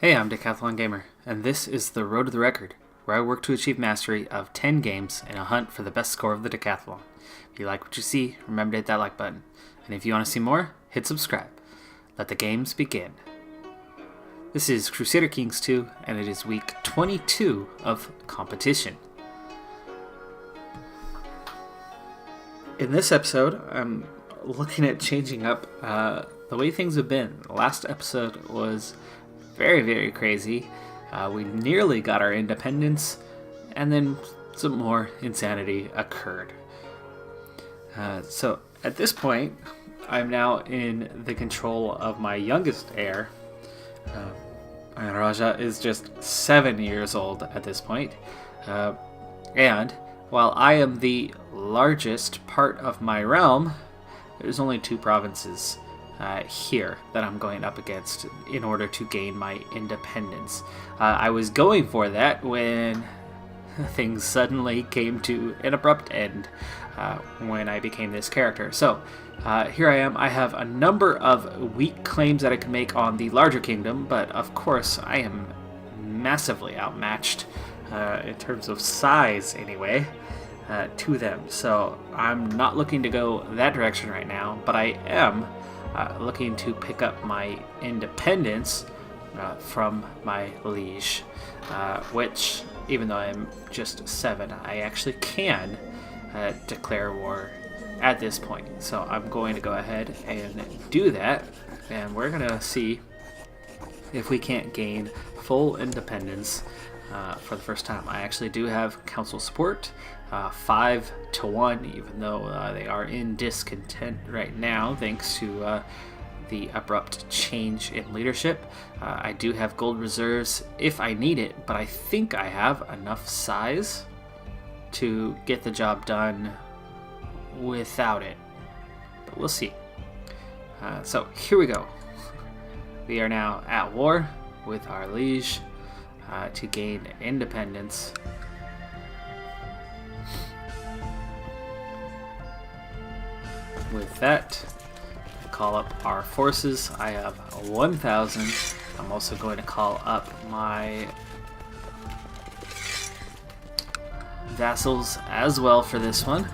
Hey, I'm Decathlon Gamer, and this is the Road to the Record, where I work to achieve mastery of 10 games in a hunt for the best score of the Decathlon. If you like what you see, remember to hit that like button. And if you want to see more, hit subscribe. Let the games begin. This is Crusader Kings II, and it is week 22 of competition. In this episode, I'm looking at changing up the way things have been. The last episode was very, very crazy. We nearly got our independence, and then some more insanity occurred. So at this point, I'm now in the control of my youngest heir. Raja is just 7 years old at this point. And while I am the largest part of my realm, there's only 2 provinces here that I'm going up against in order to gain my independence. I was going for that when things suddenly came to an abrupt end when I became this character. So here I am. I have a number of weak claims that I can make on the larger kingdom, but of course I am massively outmatched in terms of size anyway to them. So I'm not looking to go that direction right now, but I am looking to pick up my independence from my liege, which, even though I'm just 7, I actually can declare war at this point. So I'm going to go ahead and do that, and we're going to see if we can't gain full independence for the first time. I actually do have council support, 5-1, even though they are in discontent right now thanks to the abrupt change in leadership. I do have gold reserves if I need it, but I think I have enough size to get the job done without it, but we'll see. So here we go. We are now at war with our liege to gain independence. With that, call up our forces. I have 1,000. I'm also going to call up my vassals as well for this one.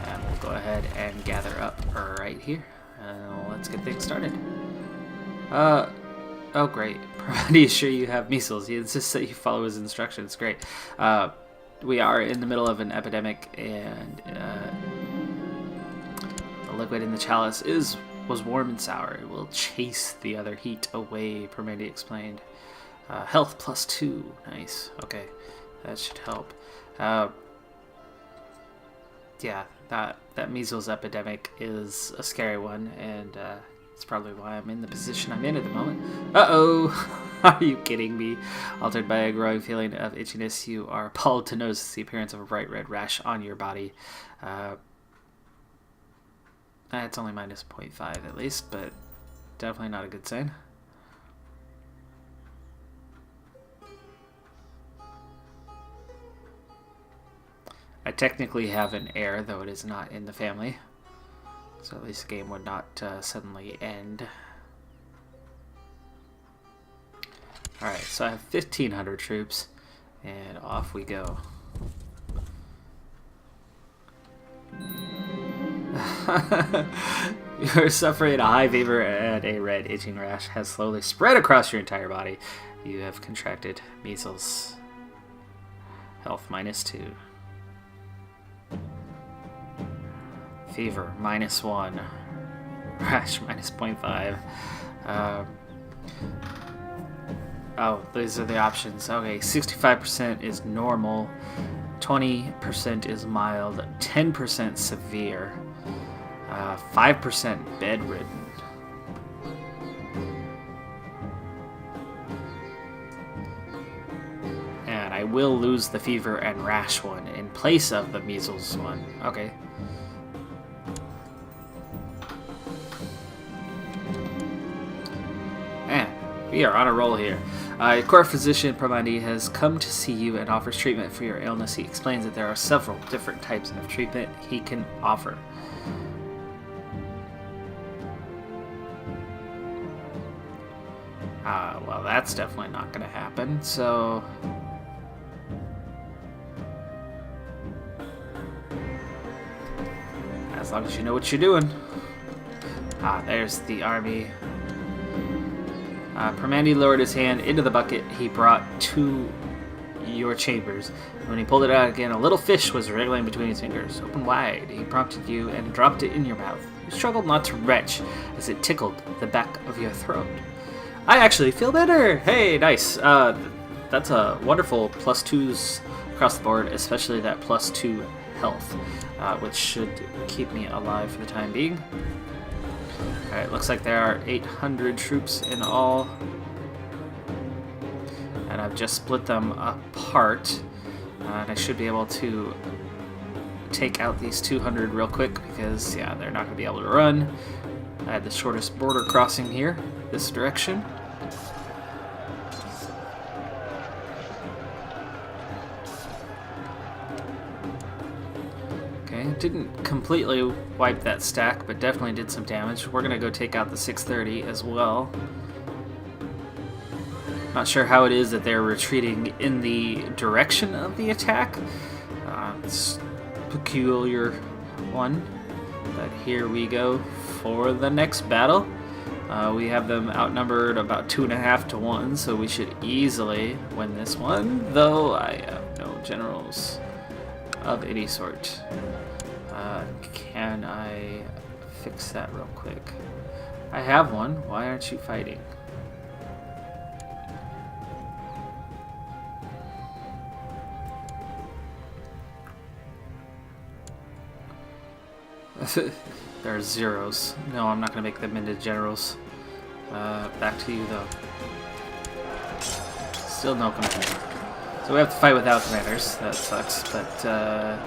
And we'll go ahead and gather up right here. And let's get things started. Oh great. Pretty sure you have measles. He insists that you follow his instructions. Great. We are in the middle of an epidemic, and the liquid in the chalice was warm and sour. It will chase the other heat away, Permandy explained. Health +2. Nice. Okay. That should help. Yeah, that measles epidemic is a scary one, and it's probably why I'm in the position I'm in at the moment. Uh-oh! Are you kidding me? Altered by a growing feeling of itchiness, you are appalled to notice the appearance of a bright red rash on your body. It's only -0.5 at least, but definitely not a good sign. I technically have an heir, though it is not in the family. So at least the game would not suddenly end. Alright, so I have 1,500 troops, and off we go. You're suffering a high fever, and a red itching rash has slowly spread across your entire body. You have contracted measles. Health -2. Fever -1. Rash -0.5. Oh, these are the options. Okay, 65% is normal, 20% is mild, 10% severe, 5% bedridden. And I will lose the fever and rash one in place of the measles one. Okay. We are on a roll here. Court physician Pramandi has come to see you and offers treatment for your illness. He explains that there are several different types of treatment he can offer. Well, that's definitely not going to happen, so... As long as you know what you're doing. There's the army. Permandi lowered his hand into the bucket he brought to your chambers. When he pulled it out again, a little fish was wriggling between his fingers. Open wide, he prompted you and dropped it in your mouth. You struggled not to retch as it tickled the back of your throat. I actually feel better! Hey, nice. That's a wonderful +2s across the board, especially that +2 health, which should keep me alive for the time being. Alright, looks like there are 800 troops in all. And I've just split them apart. And I should be able to take out these 200 real quick because, yeah, they're not going to be able to run. I had the shortest border crossing here, this direction. Okay, didn't completely wipe that stack, but definitely did some damage. We're going to go take out the 630 as well. Not sure how it is that they're retreating in the direction of the attack. It's a peculiar one. But here we go for the next battle. We have them outnumbered about 2.5 to 1, so we should easily win this one, though I have no generals of any sort. Can I fix that real quick? I have one. Why aren't you fighting? There are zeros. No, I'm not going to make them into generals. Back to you, though. Still no commander. So we have to fight without commanders. That sucks, but our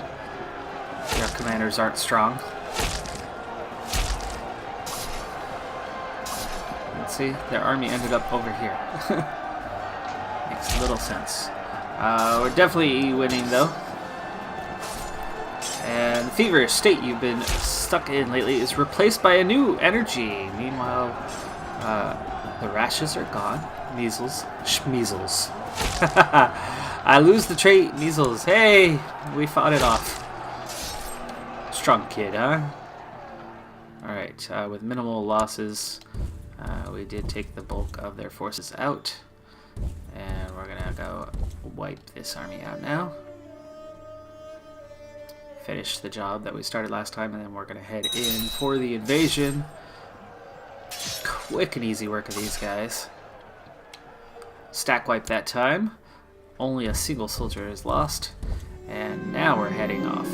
commanders aren't strong. Let's see. Their army ended up over here. Makes little sense. We're definitely winning, though. And the feverish state you've been stuck in lately is replaced by a new energy. Meanwhile, the rashes are gone. Measles. Schmeasles. I lose the trait, measles. Hey, we fought it off. Strong kid, huh? Alright, with minimal losses, we did take the bulk of their forces out. And we're gonna go wipe this army out now. Finish the job that we started last time, and then we're going to head in for the invasion. Quick and easy work of these guys. Stack wipe that time. Only a single soldier is lost. And now we're heading off.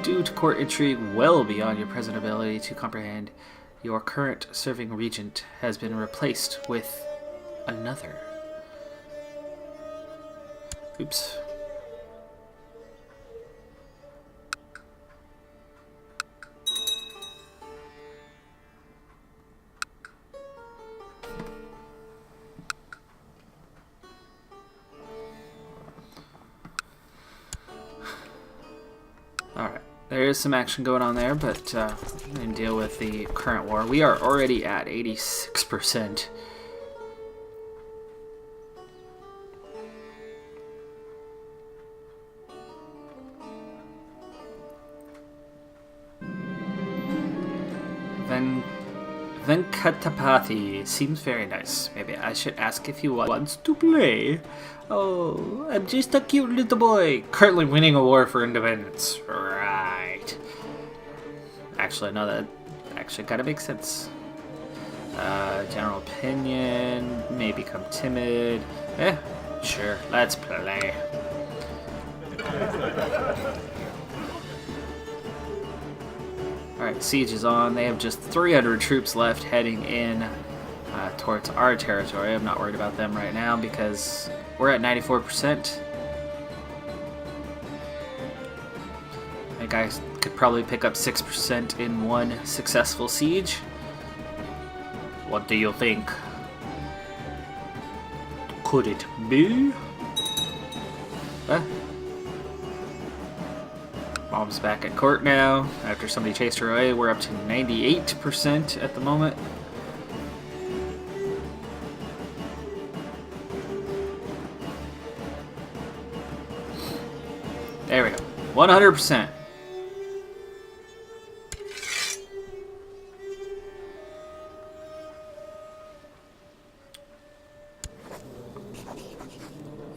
Due to court intrigue well beyond your present ability to comprehend, your current serving regent has been replaced with another. Oops. Alright, there is some action going on there, but we can deal with the current war. We are already at 86%. Venkatapati seems very nice. Maybe I should ask if he wants to play. Oh, I'm just a cute little boy, currently winning a war for independence. Right. Actually, no, that actually kind of makes sense. General opinion, may become timid. Sure, let's play. Alright, siege is on. They have just 300 troops left heading in towards our territory. I'm not worried about them right now because we're at 94%. I think I could probably pick up 6% in one successful siege. What do you think? Could it be? Mom's back at court now. After somebody chased her away, we're up to 98% at the moment. There we go. 100%.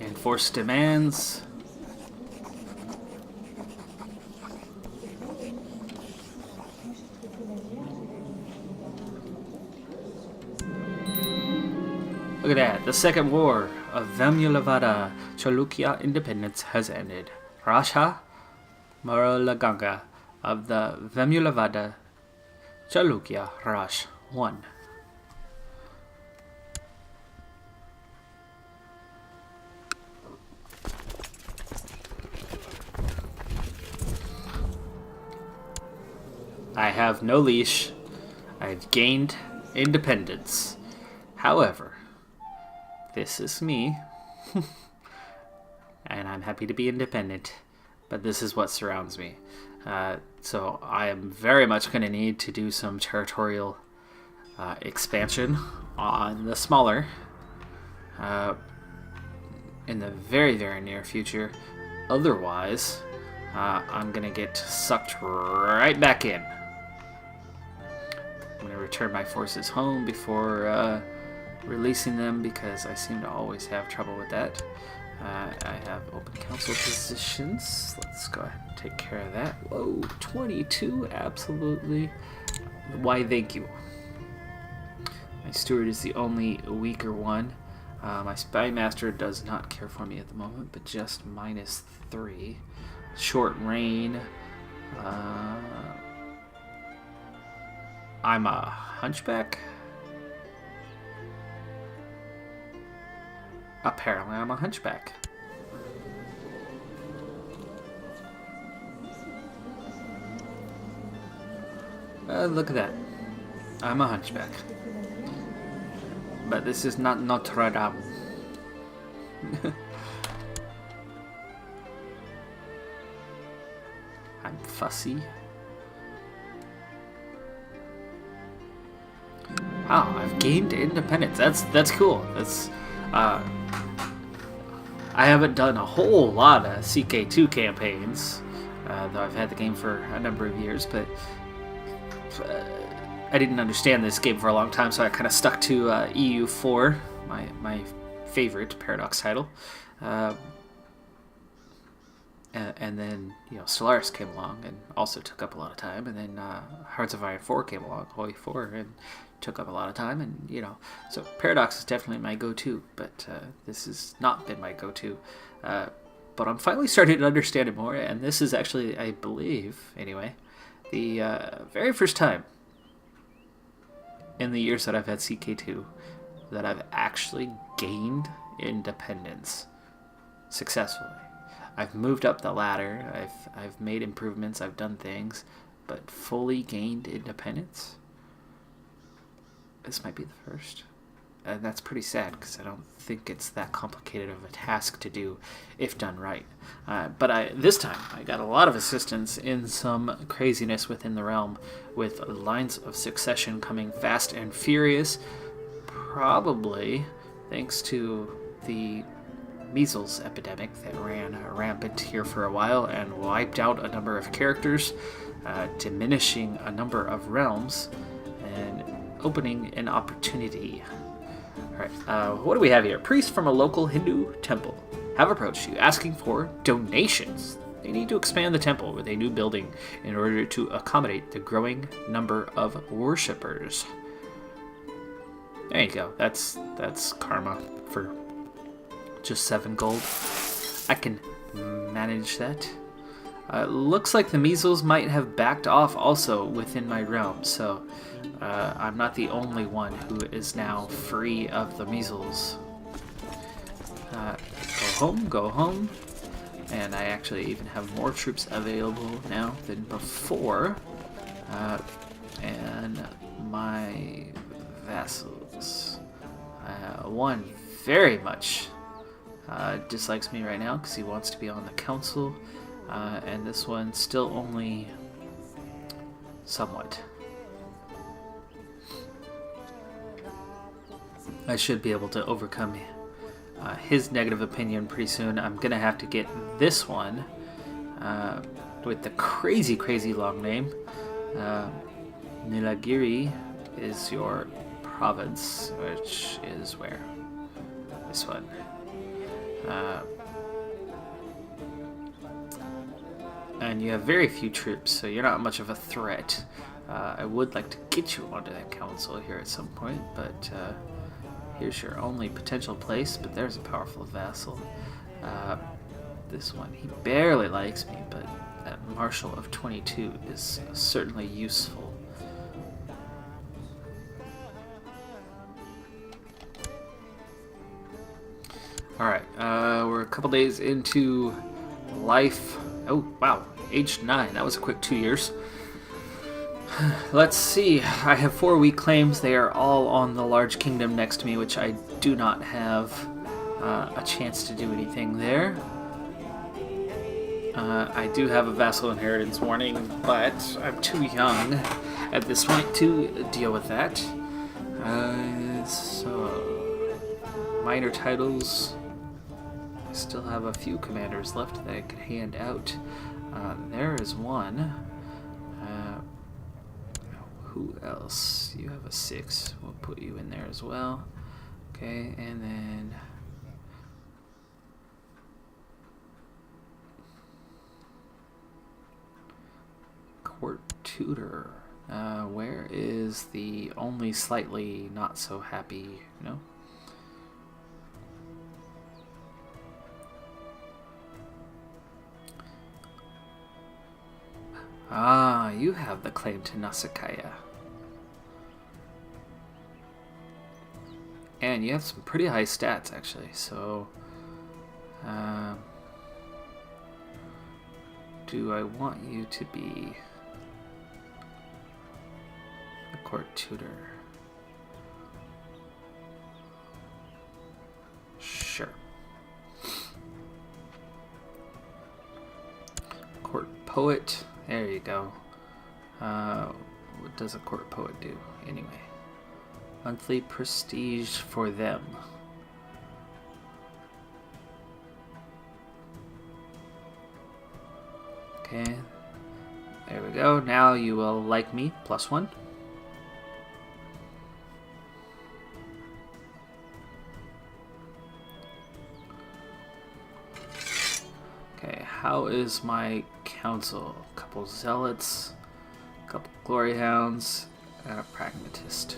Enforce demands. Look at that. The Second War of Vemulevada Chalukya independence has ended. Rasha Maralaganga of the Vemulevada Chalukya Raj won. I have no leash. I've gained independence. However, this is me. And I'm happy to be independent. But this is what surrounds me. So I am very much going to need to do some territorial expansion on the smaller in the very, very near future. Otherwise, I'm going to get sucked right back in. I'm going to return my forces home before releasing them because I seem to always have trouble with that. I have open council positions. Let's go ahead and take care of that. Whoa, 22, absolutely. Why, thank you. My steward is the only weaker one. My spy master does not care for me at the moment, but just -3. Short reign. I'm a hunchback? Apparently I'm a hunchback. Look at that. I'm a hunchback. But this is not Notre Dame. I'm fussy. Wow, I've gained independence. That's cool. That's I haven't done a whole lot of CK2 campaigns, though I've had the game for a number of years, but I didn't understand this game for a long time, so I kind of stuck to EU4, my favorite Paradox title. And then, Stellaris came along and also took up a lot of time, and then Hearts of Iron 4 came along, Holy 4, and took up a lot of time, and so Paradox is definitely my go-to, but this has not been my go-to, but I'm finally starting to understand it more, and this is actually, I believe, anyway, the very first time in the years that I've had CK2 that I've actually gained independence successfully. I've moved up the ladder, I've made improvements, I've done things, but fully gained independence? This might be the first. And that's pretty sad, because I don't think it's that complicated of a task to do if done right. But this time, I got a lot of assistance in some craziness within the realm, with lines of succession coming fast and furious, probably thanks to the measles epidemic that ran rampant here for a while and wiped out a number of characters, diminishing a number of realms, and opening an opportunity. Alright, what do we have here? Priests from a local Hindu temple have approached you asking for donations. They need to expand the temple with a new building in order to accommodate the growing number of worshippers. There you go. That's karma for just 7 gold. I can manage that. Looks like the measles might have backed off also within my realm, so I'm not the only one who is now free of the measles. Go home. And I actually even have more troops available now than before. And my vassals. One very much dislikes me right now because he wants to be on the council. And this one still only somewhat. I should be able to overcome his negative opinion pretty soon. I'm going to have to get this one with the crazy, crazy long name. Nilagiri is your province, which is where? This one. And you have very few troops, so you're not much of a threat. I would like to get you onto that council here at some point, but here's your only potential place, but there's a powerful vassal. This one, he barely likes me, but that Marshal of 22 is certainly useful. Alright, we're a couple days into life. Oh, wow, age 9. That was a quick 2 years. Let's see. I have 4 weak claims. They are all on the large kingdom next to me, which I do not have a chance to do anything there. I do have a vassal inheritance warning, but I'm too young at this point to deal with that. So, minor titles. I still have a few commanders left that I could hand out. There is one. Who else? You have a 6. We'll put you in there as well. Okay, and then court tutor. Where is the only slightly not so happy, no? Ah, you have the claim to Nasakaya. And you have some pretty high stats, actually, so do I want you to be a court tutor? Sure. Court poet. There you go. What does a court poet do? Anyway. Monthly prestige for them. Okay. There we go. Now you will like me. +1. Okay, how is my council? A couple zealots, a couple glory hounds, and a pragmatist.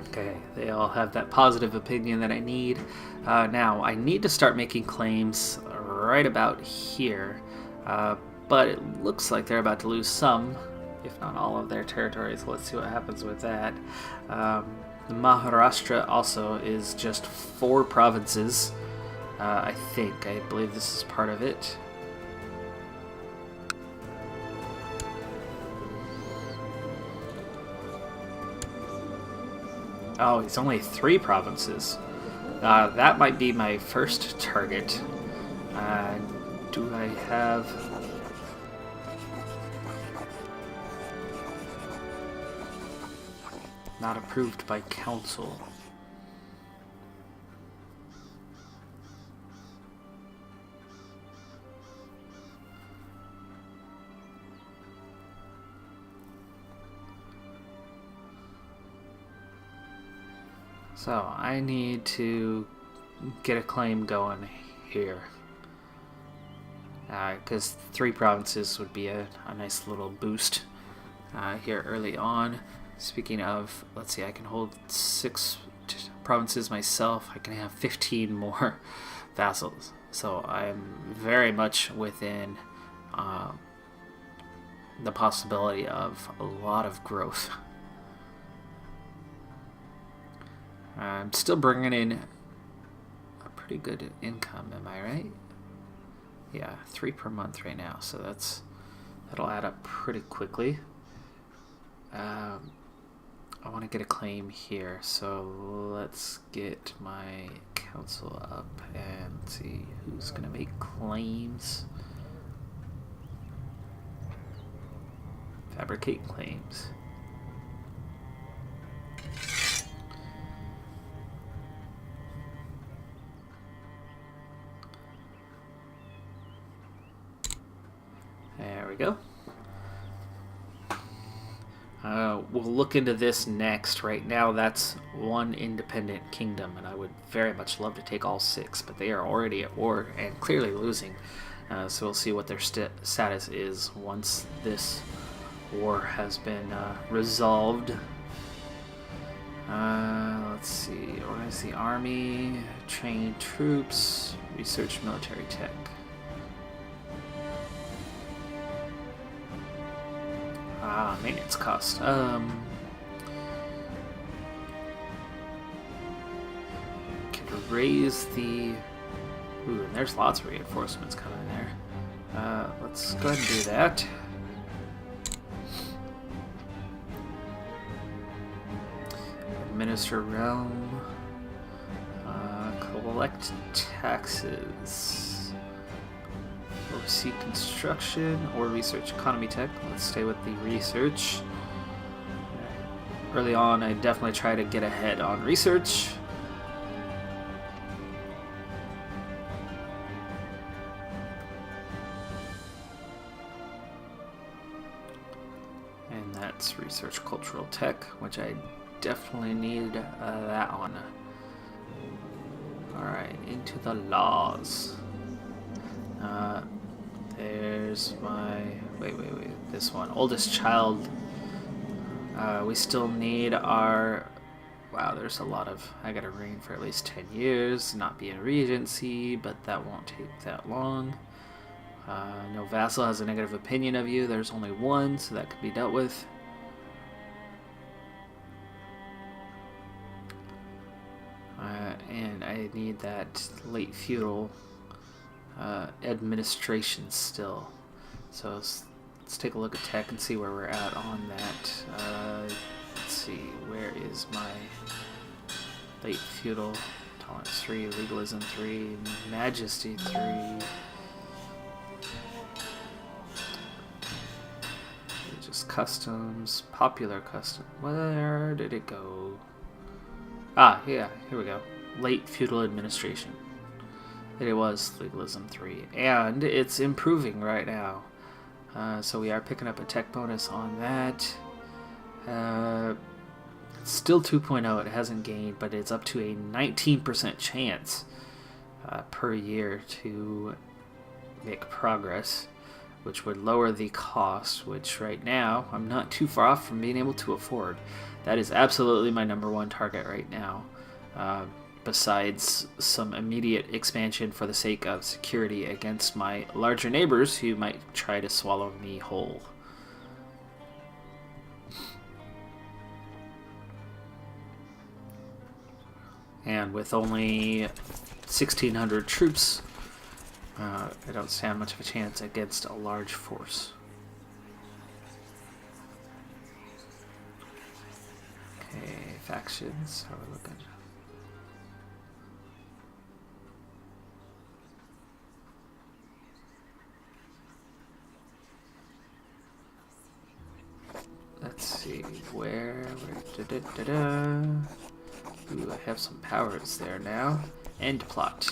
Okay, they all have that positive opinion that I need. Now, I need to start making claims right about here, but it looks like they're about to lose some, if not all of their territories. Let's see what happens with that. The Maharashtra also is just 4 provinces, I think. I believe this is part of it. Oh, it's only 3 provinces. That might be my first target. Do I have... Not approved by council. So I need to get a claim going here. Because 3 provinces would be a nice little boost here early on. Speaking of, let's see, I can hold 6 provinces myself. I can have 15 more vassals. So I'm very much within the possibility of a lot of growth. I'm still bringing in a pretty good income, am I right? Yeah, 3 per month right now, so that'll add up pretty quickly. I want to get a claim here, so let's get my council up and see who's going to make claims. Fabricate claims. we go. We'll look into this next. Right now, that's one independent kingdom, and I would very much love to take all 6, but they are already at war and clearly losing. So we'll see what their status is once this war has been resolved. Let's see. Organize the army, train troops, research military tech. Maintenance cost. Could raise the... Ooh, and there's lots of reinforcements coming there. Let's go ahead and do that. Administer realm. Collect taxes. Oversee construction or research economy tech. Let's stay with the research. Early on, I definitely try to get ahead on research. And that's research cultural tech, which I definitely need that on. Alright, into the laws. There's my... Wait. This one. Oldest child. We still need our... Wow, there's a lot of... I gotta reign for at least 10 years. Not be in regency, but that won't take that long. No vassal has a negative opinion of you. There's only one, so that could be dealt with. And I need that late feudal administration still. So let's take a look at tech and see where we're at on that. Let's see, where is my late feudal? Tolerance 3, legalism 3, majesty 3. Just customs, popular custom. Where did it go? Ah, yeah, here we go. Late feudal administration. It was legalism 3, and it's improving right now. So we are picking up a tech bonus on that. It's still 2.0, it hasn't gained, but it's up to a 19% chance per year to make progress, which would lower the cost, which right now I'm not too far off from being able to afford. That is absolutely my #1 target right now. Besides some immediate expansion for the sake of security against my larger neighbors who might try to swallow me whole. And with only 1,600 troops, I don't stand much of a chance against a large force. Okay, factions, how are we looking? Let's see, where Ooh, I have some powers there now. End plot.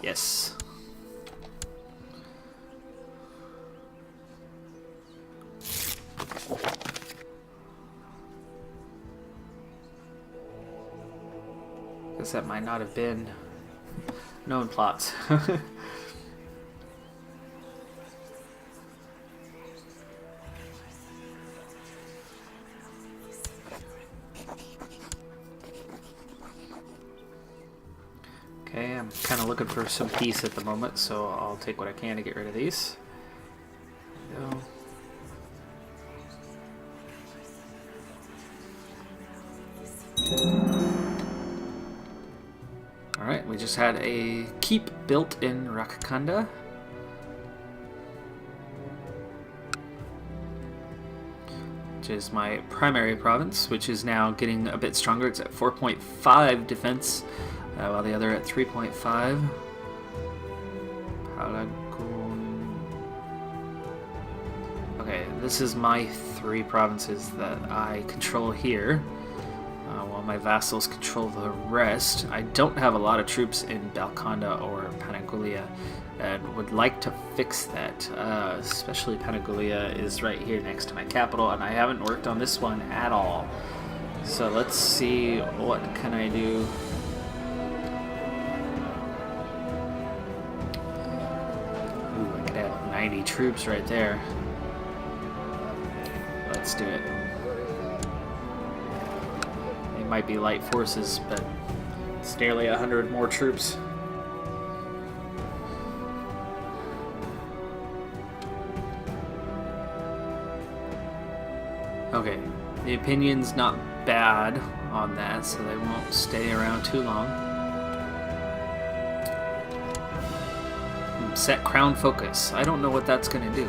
Yes. Guess that might not have been known plots. Okay, I'm kind of looking for some peace at the moment, so I'll take what I can to get rid of these. There we go. Alright, we just had a keep built in Rakakanda. Which is my primary province, which is now getting a bit stronger. It's at 4.5 defense. While the other at 3.5. Palagun. Okay, this is my 3 provinces that I control here, while my vassals control the rest. I don't have a lot of troops in Balconda or Panagun. Panaglia, and would like to fix that. Especially Panaglia is right here next to my capital, and I haven't worked on this one at all. So let's see, what can I do? Ooh, I could have 90 troops right there. Let's do it. They might be light forces, but it's nearly 100 more troops. Okay, the opinion's not bad on that, so they won't stay around too long. Set crown focus. I don't know what that's going to do.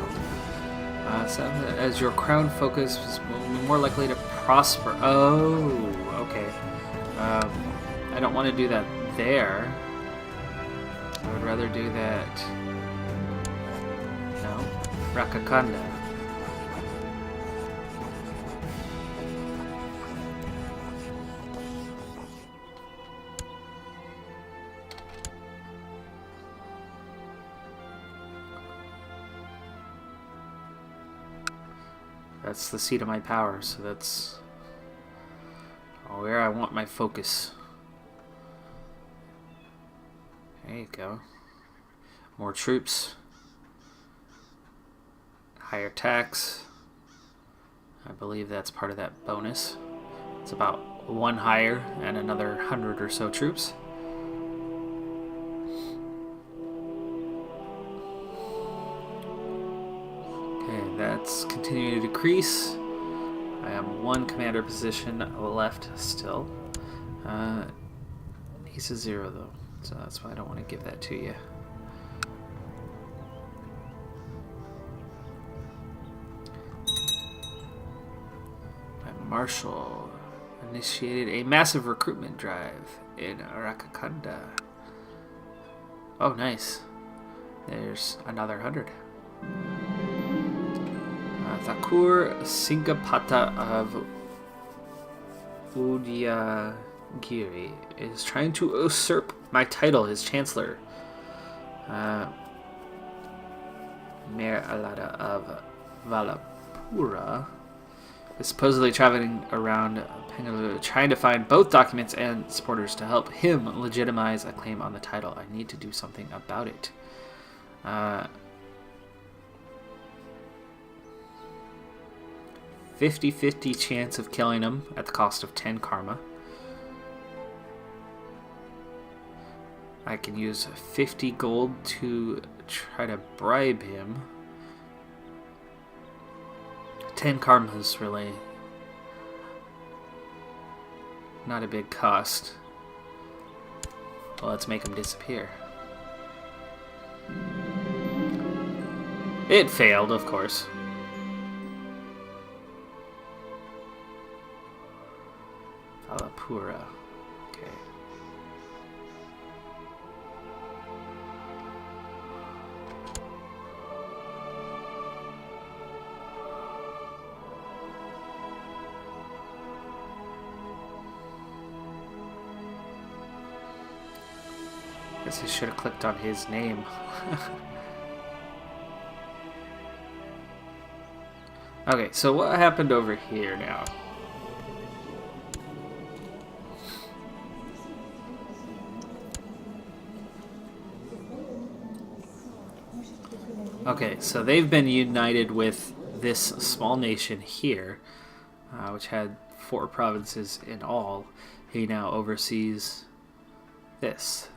So as your crown focus will be more likely to prosper. Oh, okay. I don't want to do that there. I would rather do that. No, Rakakanda. That's the seat of my power, so that's where I want my focus. There you go. More troops. Higher tax. I believe that's part of that bonus. It's about one higher and another 100 or so troops. Okay, that's continuing to decrease. I have one commander position left still. He's a 0 though, so that's why I don't want to give that to you. My marshal initiated a massive recruitment drive in Rakakanda. Oh, nice. There's another 100. Thakur Singapata of Udayagiri is trying to usurp my title as Chancellor. Mayor Alada of Valapura is supposedly traveling around Pengaluru trying to find both documents and supporters to help him legitimize a claim on the title. I need to do something about it. 50-50 chance of killing him at the cost of 10 karma. I can use 50 gold to try to bribe him. 10 karma is really not a big cost. Well, let's make him disappear. It failed, of course. Valapura. Okay. Guess I should have clicked on his name. Okay, so what happened over here now? Okay, so they've been united with this small nation here, which had 4 provinces in all. He now oversees this,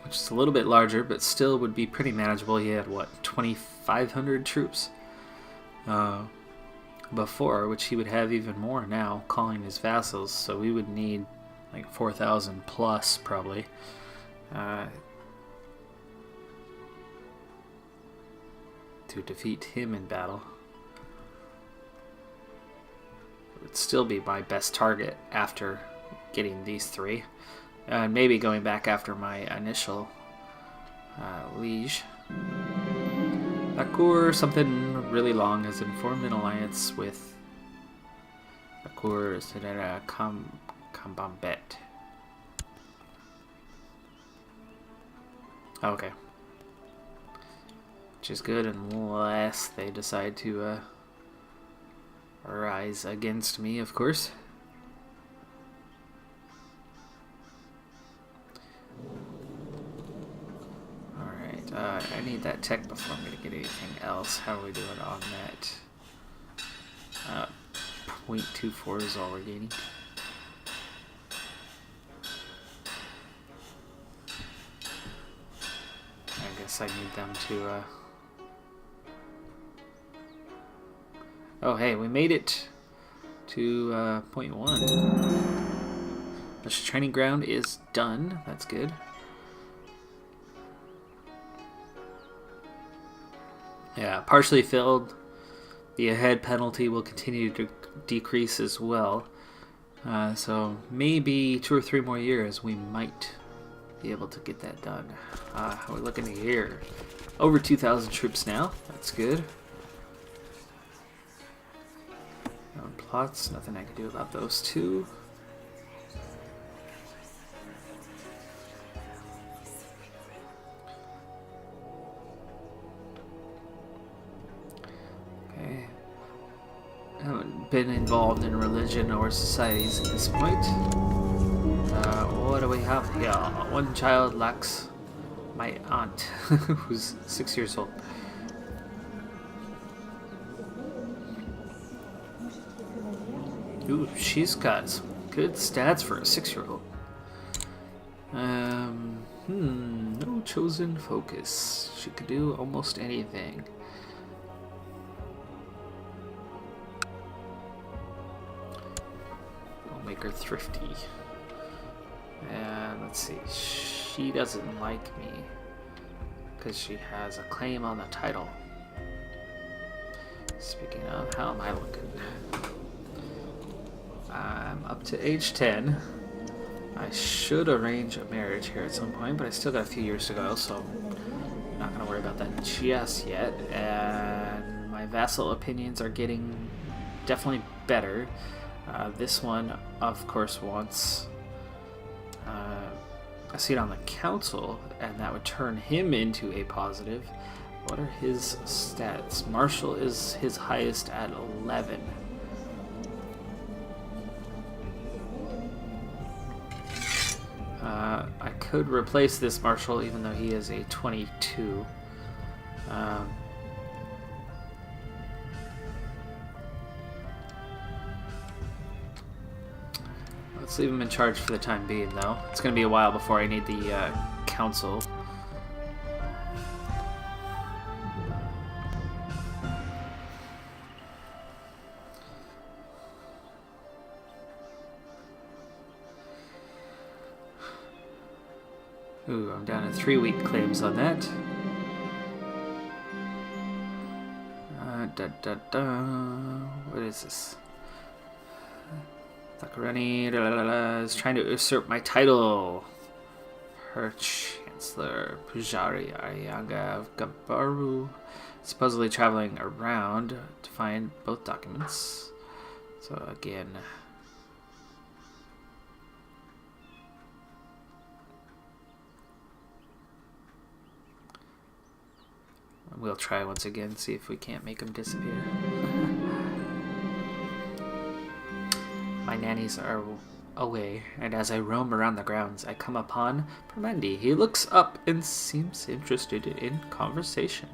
which is a little bit larger, but still would be pretty manageable. He had, what, 2,500 troops before, which he would have even more now, calling his vassals, so we would need like 4,000 plus, probably. To defeat him in battle. It would still be my best target after getting these 3. And maybe going back after my initial liege. Thakur, something really long, has informed an alliance with Thakur Sedera Kambambet. Okay. Which is good unless they decide to rise against me, of course. Alright, I need that tech before I'm going to get anything else. How are we doing on that? 0.24 is all we're gaining. I guess I need them to... Oh, hey, we made it to 0.1. The training ground is done. That's good. Yeah, partially filled. The ahead penalty will continue to decrease as well. So maybe 2 or 3 more years we might be able to get that done. We're looking here. Over 2,000 troops now. That's good. Plots, nothing I can do about those two. Okay. I haven't been involved in religion or societies at this point. What do we have here? One child lacks my aunt, who's 6 years old. Ooh, she's got some good stats for a 6-year-old. No chosen focus. She could do almost anything. I'll make her thrifty. And let's see, she doesn't like me because she has a claim on the title. Speaking of, how am I looking? I'm up to age 10. I should arrange a marriage here at some point, but I still got a few years to go, so I'm not going to worry about that just yet. And my vassal opinions are getting definitely better. This one, of course, wants a seat on the council, and that would turn him into a positive. What are his stats? Marshall is his highest at 11. I could replace this Marshal even though he is a 22. Let's leave him in charge for the time being, though. It's going to be a while before I need the council. Ooh, I'm down to 3 weak claims on that. What is this? Takarani is trying to usurp my title. Her Chancellor, Pujari Aryanga of Gabaru, supposedly traveling around to find both documents. So again... We'll try once again, see if we can't make him disappear. My nannies are away, and as I roam around the grounds, I come upon Permendi. He looks up and seems interested in conversation.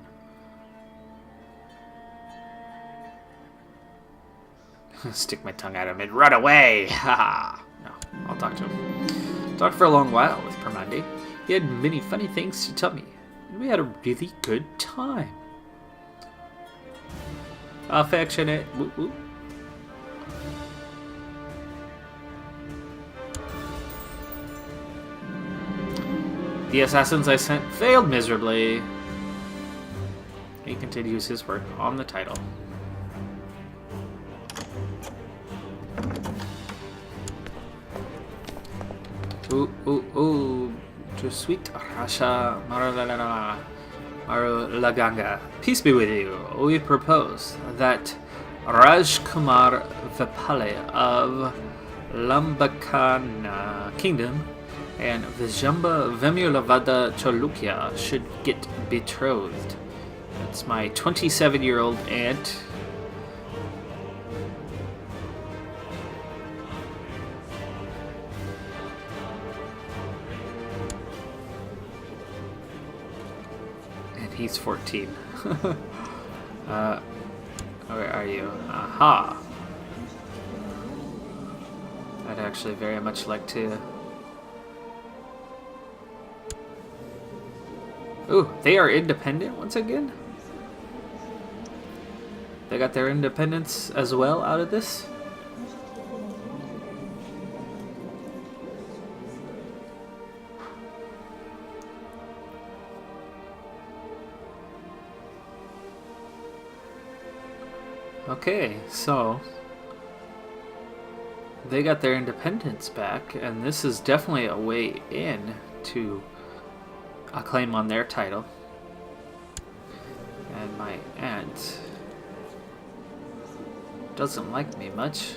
Stick my tongue at him and run away! Ha! No, I'll talk to him. Talked for a long while with Permendi. He had many funny things to tell me. We had a really good time. Affectionate. Woo woo. The assassins I sent failed miserably. He continues his work on the title. Ooh, ooh, ooh. To sweet Rasha Marulaganga. Peace be with you. We propose that Rajkumar Vipale of Lambakana Kingdom And Vijamba Vemulavada Cholukya should get betrothed. That's my 27-year-old aunt. And he's 14. Where are you? Aha! I'd actually very much like to... Ooh, they are independent once again? They got their independence as well out of this? Okay, so... they got their independence back, and this is definitely a way in to a claim on their title. And my aunt doesn't like me much.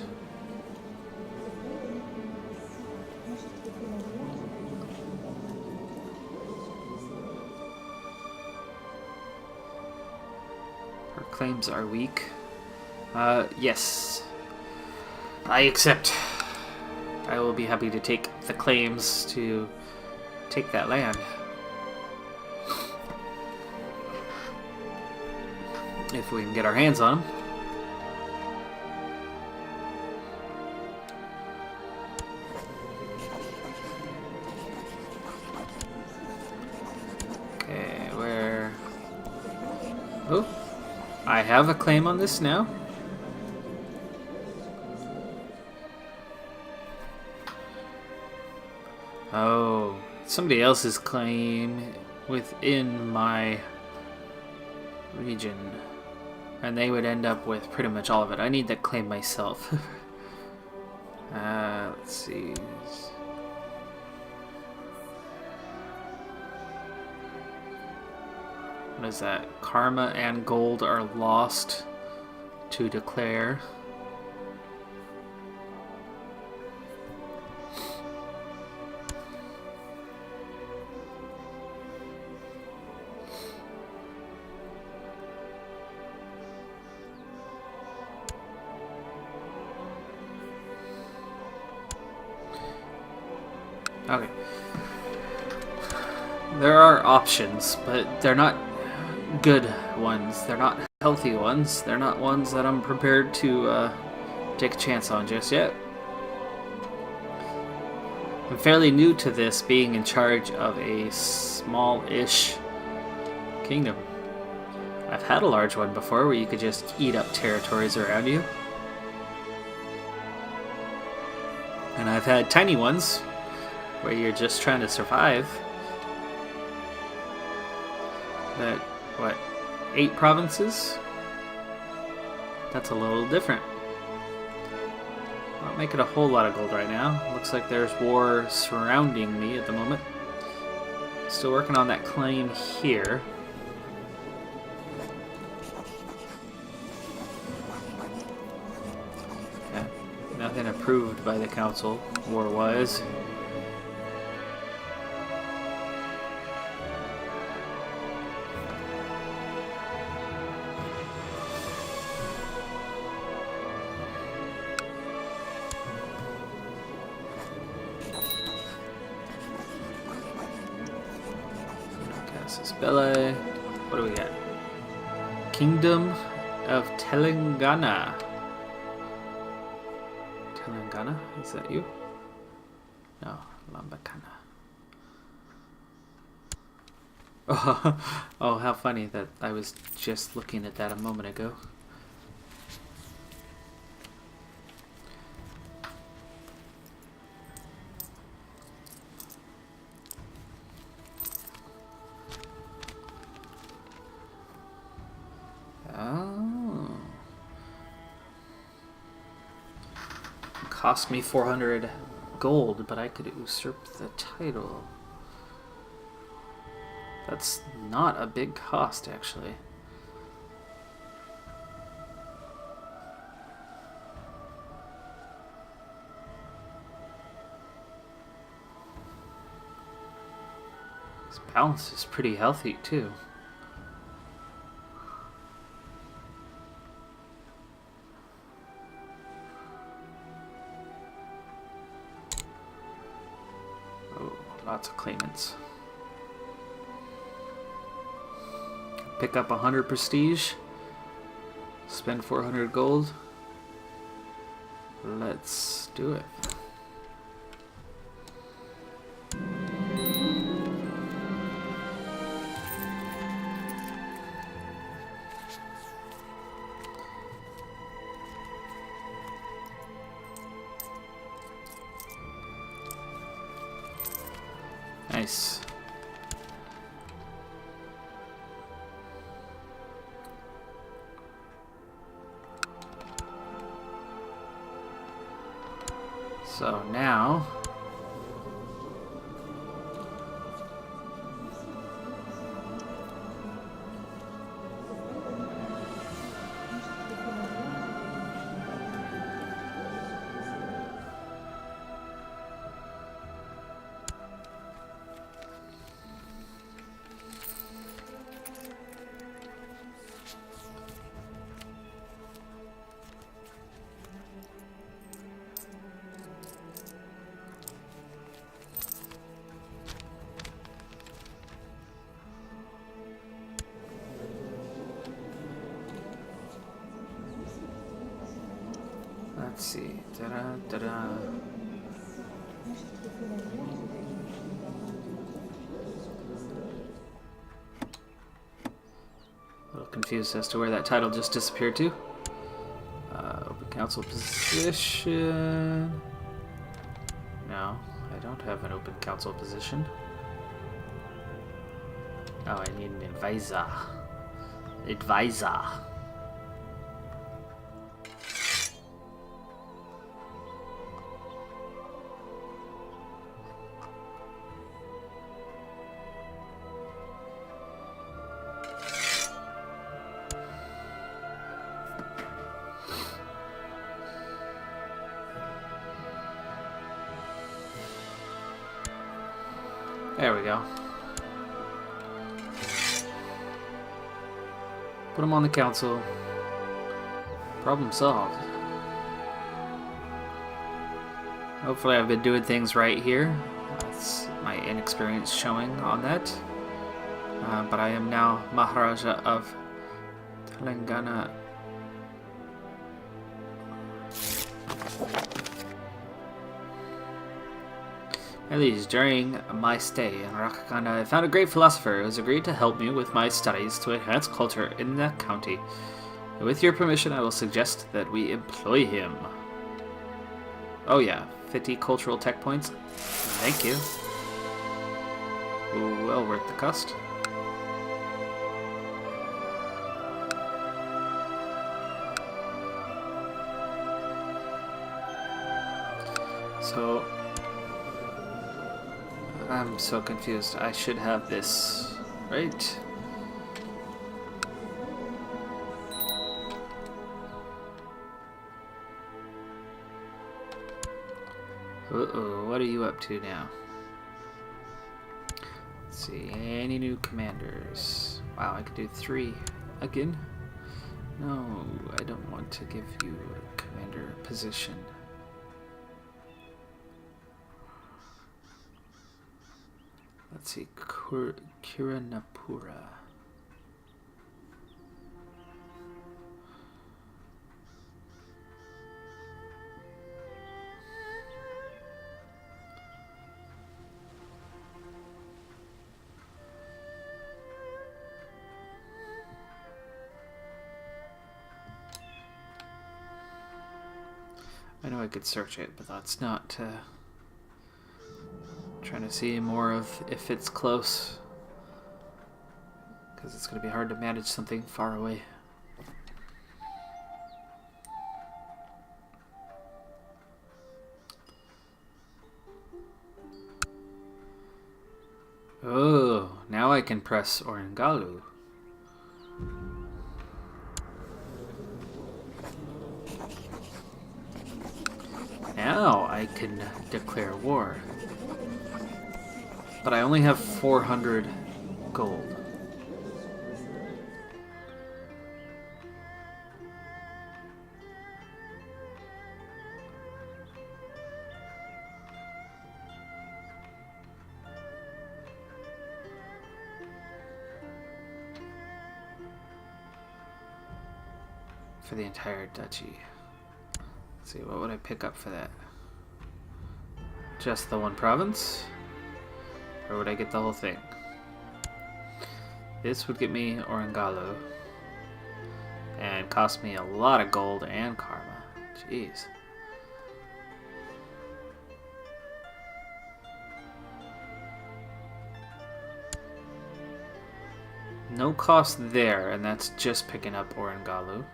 Her claims are weak. Yes. I accept. I will be happy to take the claims to take that land. If we can get our hands on them. Okay, where... Oh, I have a claim on this now. Oh, somebody else's claim within my region. And they would end up with pretty much all of it. I need that claim myself. Let's see. What is that? Karma and gold are lost to declare. Okay. There are options, but they're not good ones. They're not healthy ones. They're not ones that I'm prepared to take a chance on just yet. I'm fairly new to this, being in charge of a small-ish kingdom. I've had a large one before where you could just eat up territories around you. And I've had tiny ones where you're just trying to survive. But, what, 8 provinces? That's a little different. Not making a whole lot of gold right now. Looks like there's war surrounding me at the moment. Still working on that claim here. Yeah, nothing approved by the council, war-wise. Bella, what do we got? Kingdom of Telangana. Telangana? Is that you? No, Lambakana. Oh, how funny that I was just looking at that a moment ago. Cost me 400 gold, but I could usurp the title. That's not a big cost, actually. balance is pretty healthy too. Oh, lots of claimants. Pick up 100 prestige. Spend 400 gold. Let's do it. Nice. So now let's see. Ta-da. A little confused as to where that title just disappeared to. Open council position. No, I don't have an open council position. Oh, I need an advisor. There we go. Put him on the council. Problem solved. Hopefully I've been doing things right here. That's my inexperience showing on that. But I am now Maharaja of Telangana. At least during my stay in Rakakanda, I found a great philosopher who has agreed to help me with my studies to enhance culture in the county. With your permission, I will suggest that we employ him. Oh yeah, 50 cultural tech points. Thank you. Well worth the cost. So I'm so confused. I should have this, right? Uh-oh, what are you up to now? Let's see, any new commanders? Wow, I could do 3 again? No, I don't want to give you a commander position. Let's see, Kiranapura. I know I could search it, but that's not... Trying to see more of if it's close, because it's going to be hard to manage something far away. Oh, now I can press Orangalu. Now I can declare war. But I only have 400 gold. For the entire duchy. Let's see, what would I pick up for that? Just the one province? Or would I get the whole thing? This would get me Orangalo. And cost me a lot of gold and karma. Jeez. No cost there, and that's just picking up Orangalo.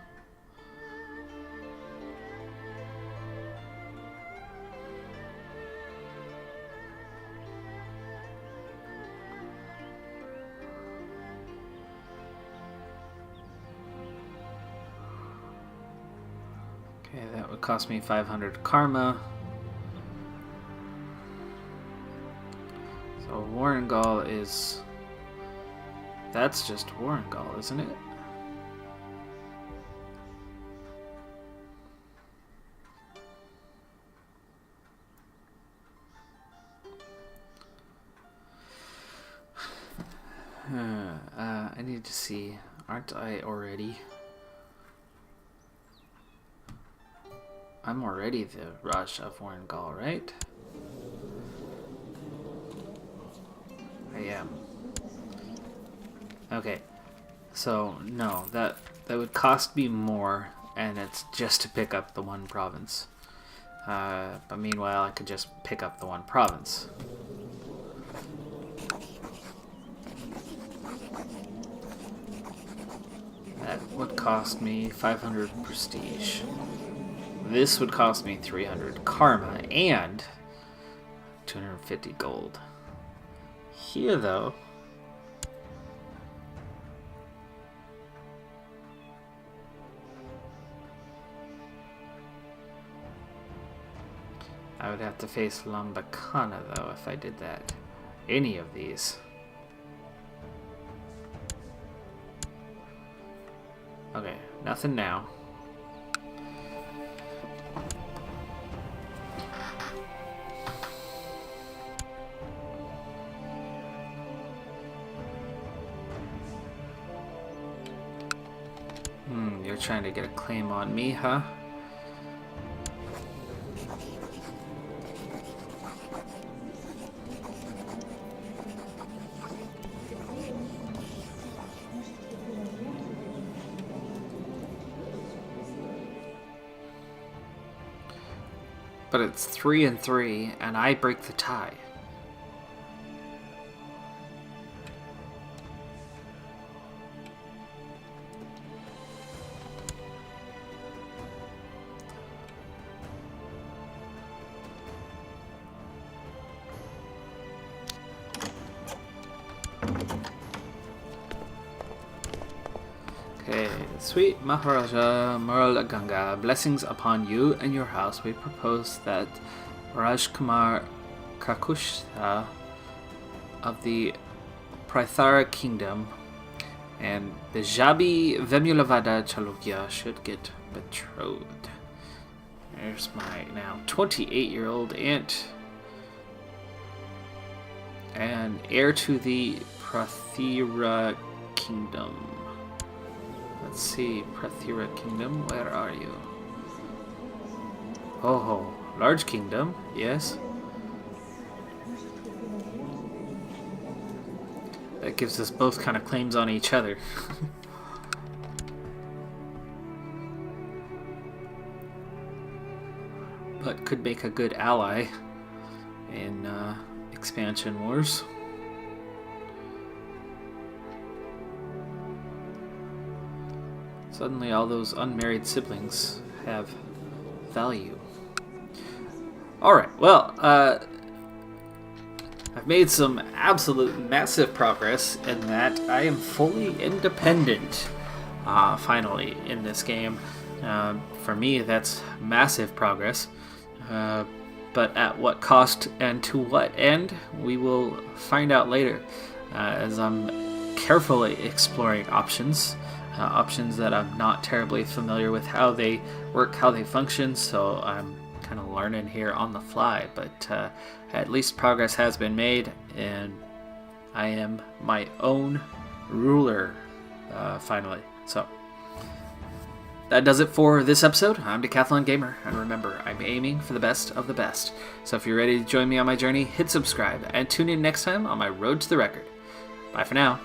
Okay, that would cost me 500 karma. So Warrengal is... That's just Warrengal, isn't it? I need to see. Aren't I already? I'm already the Raj of Warrengal, right? I am. Okay, so no, that would cost me more, and it's just to pick up the one province. But meanwhile, I could just pick up the one province. That would cost me 500 prestige. This would cost me 300 karma and 250 gold. Here, though, I would have to face Lambakana, though, if I did that. Any of these. Okay, nothing now. You're trying to get a claim on me, huh? But it's 3-3, and I break the tie. Okay, sweet Maharaja Muralaganga, blessings upon you and your house. We propose that Rajkumar Kakushta of the Prithara Kingdom and the Jabi Vemulavada Chalukya should get betrothed. There's my now 28-year-old aunt and heir to the Prathira Kingdom. Let's see, Prathira Kingdom, where are you? Oh, large kingdom, yes. That gives us both kind of claims on each other. But could make a good ally in expansion wars. Suddenly all those unmarried siblings have value. Alright, well, I've made some absolute massive progress in that I am fully independent, finally, in this game. For me, that's massive progress. But at what cost and to what end, we will find out later. as I'm carefully exploring options that I'm not terribly familiar with how they work, how they function, so I'm kind of learning here on the fly, but at least progress has been made, and I am my own ruler finally. So that does it for this episode. I'm Decathlon Gamer, and remember, I'm aiming for the best of the best. So if you're ready to join me on my journey, hit subscribe, and tune in next time on my road to the record. Bye for now.